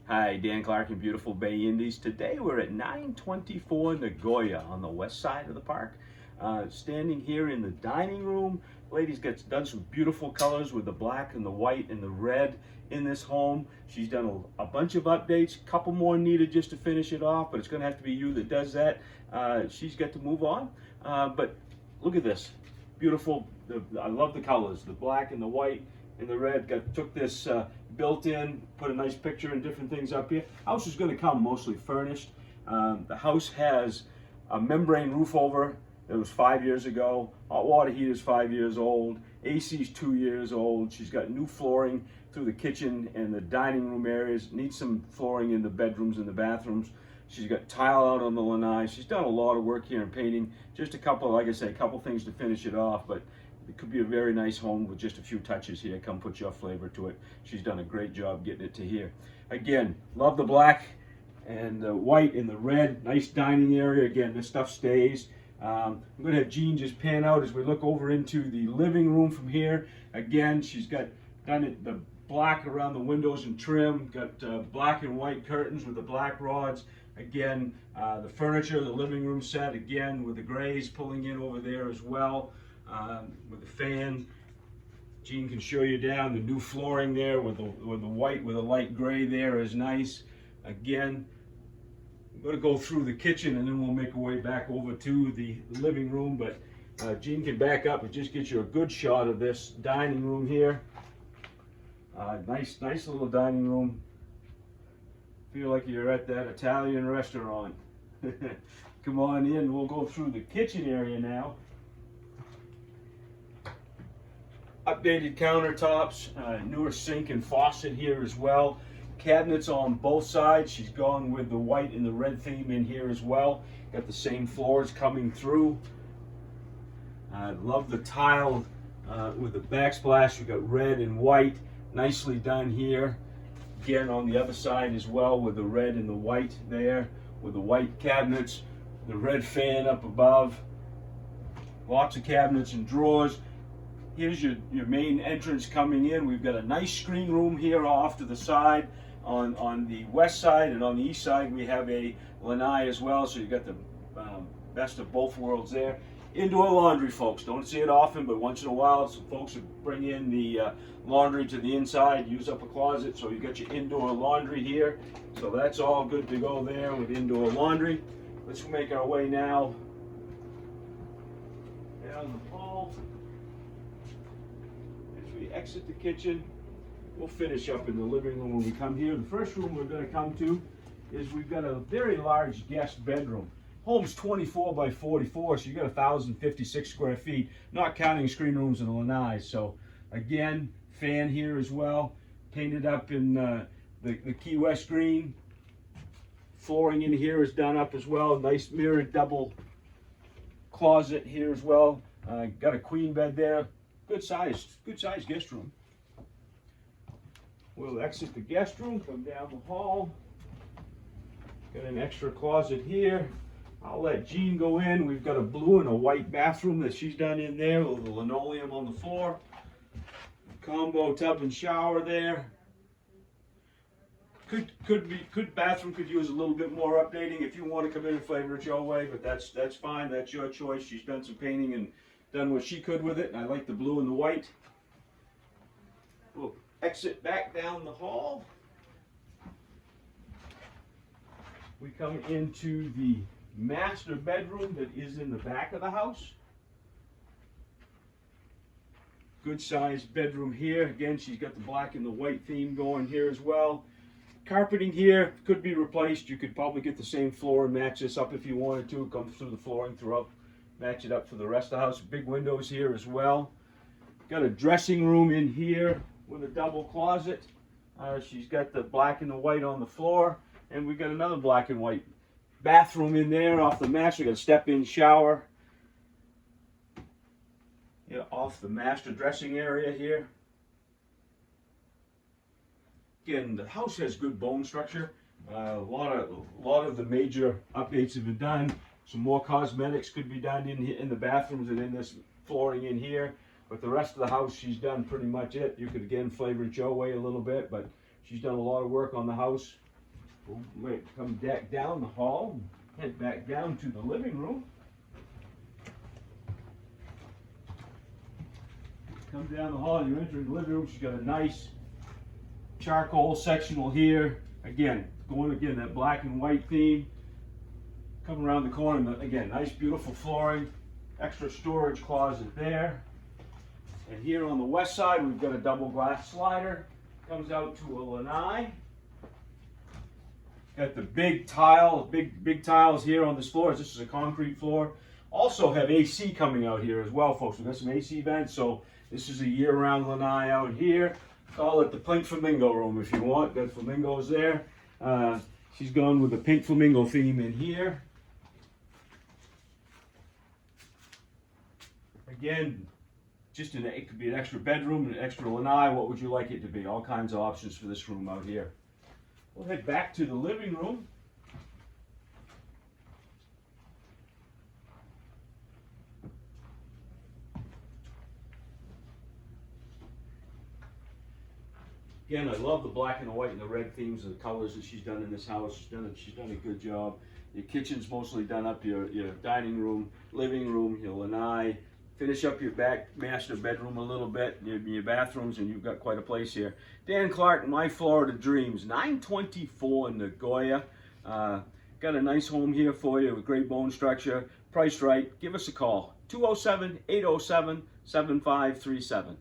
Hi, Dan Clark in beautiful Bay Indies. Today we're at 924 Nagoya on the west side of the park. Standing here in the dining room. Lady's done some beautiful colors with the black and the white and the red in this home. She's done a bunch of updates, a couple more needed just to finish it off, but it's going to have to be you that does that. She's got to move on. But look at this. Beautiful. I love the colors, the black and the white and the red. Took this built in, put a nice picture and different things up here. House is going to come mostly furnished. The house has a membrane roof over. It was 5 years ago. Hot water heater is 5 years old. AC is 2 years old. She's got new flooring through the kitchen and the dining room areas. Needs some flooring in the bedrooms and the bathrooms. She's got tile out on the lanai. She's done a lot of work here in painting. Just a couple, like I say, a couple things to finish it off, but it could be a very nice home with just a few touches here. Come put your flavor to it. She's done a great job getting it to here. Again, love the black and the white and the red. Nice dining area. Again, this stuff stays. I'm going to have Jean just pan out as we look over into the living room from here. Again, she's done the black around the windows and trim. Got black and white curtains with the black rods. Again, the furniture, the living room set, again, with the grays pulling in over there as well. With the fan. Jean can show you down the new flooring there with the white with a light gray there is nice. Again, I'm going to go through the kitchen and then we'll make our way back over to the living room, but Jean can back up and just get you a good shot of this dining room here. Nice little dining room. Feel like you're at that Italian restaurant. Come on in, we'll go through the kitchen area now. Updated countertops, newer sink and faucet here as well. Cabinets on both sides. She's gone with the white and the red theme in here as well. Got the same floors coming through. Love the tile with the backsplash. You've got red and white. Nicely done here. Again on the other side as well with the red and the white there. With the white cabinets, the red fan up above. Lots of cabinets and drawers. Here's your main entrance coming in. We've got a nice screen room here off to the side. On the west side and on the east side we have a lanai as well, so you've got the best of both worlds there. Indoor laundry, folks. Don't see it often, but once in a while some folks would bring in the laundry to the inside, use up a closet, so you've got your indoor laundry here. So that's all good to go there with indoor laundry. Let's make our way now down the hall. Exit the kitchen. We'll finish up in the living room when we come here. The first room we're going to come to is we've got a very large guest bedroom. Home's 24 by 44, so you got 1,056 square feet, not counting screen rooms and lanai. So again, fan here as well, painted up in the Key West green. Flooring in here is done up as well. Nice mirrored double closet here as well. Got a queen bed there. Good size guest room. We'll exit the guest room, come down the hall. Got an extra closet here. I'll let Jean go in. We've got a blue and a white bathroom that she's done in there with the linoleum on the floor. Combo tub and shower there. Bathroom could use a little bit more updating if you want to come in and flavor it your way, but that's fine. That's your choice. She's done some painting and done what she could with it, and I like the blue and the white. We'll exit back down the hall. We come into the master bedroom that is in the back of the house. Good sized bedroom here. Again, she's got the black and the white theme going here as well. Carpeting here could be replaced. You could probably get the same floor and match this up if you wanted to. Come through the flooring throughout. Match it up for the rest of the house. Big windows here as well. Got a dressing room in here with a double closet. She's got the black and the white on the floor, and we got another black and white bathroom in there off the master. We got a step-in shower. Yeah, off the master dressing area here. Again, the house has good bone structure. A lot of the major updates have been done. Some more cosmetics could be done in the bathrooms and in this flooring in here. But the rest of the house, she's done pretty much it. You could again flavor it your way a little bit, but she's done a lot of work on the house. We'll come back down the hall, head back down to the living room. Come down the hall, you're entering the living room. She's got a nice charcoal sectional here. Again, that black and white theme. Come around the corner, again, nice beautiful flooring. Extra storage closet there. And here on the west side, we've got a double glass slider. Comes out to a lanai. Got the big tile, big tiles here on this floor. This is a concrete floor. Also have AC coming out here as well, folks. We've got some AC vents, so this is a year-round lanai out here. Call it the pink flamingo room if you want. Got flamingos there. She's gone with the pink flamingo theme in here. Again, it could be an extra bedroom, an extra lanai. What would you like it to be? All kinds of options for this room out here. We'll head back to the living room. Again, I love the black and the white and the red themes of the colors that she's done in this house. She's done a good job. Your kitchen's mostly done up, your dining room, living room, your lanai. Finish up your back master bedroom a little bit, your bathrooms, and you've got quite a place here. Dan Clark, My Florida Dreams, 924 Nagoya. Got a nice home here for you with great bone structure. Priced right. Give us a call, 207-807-7537.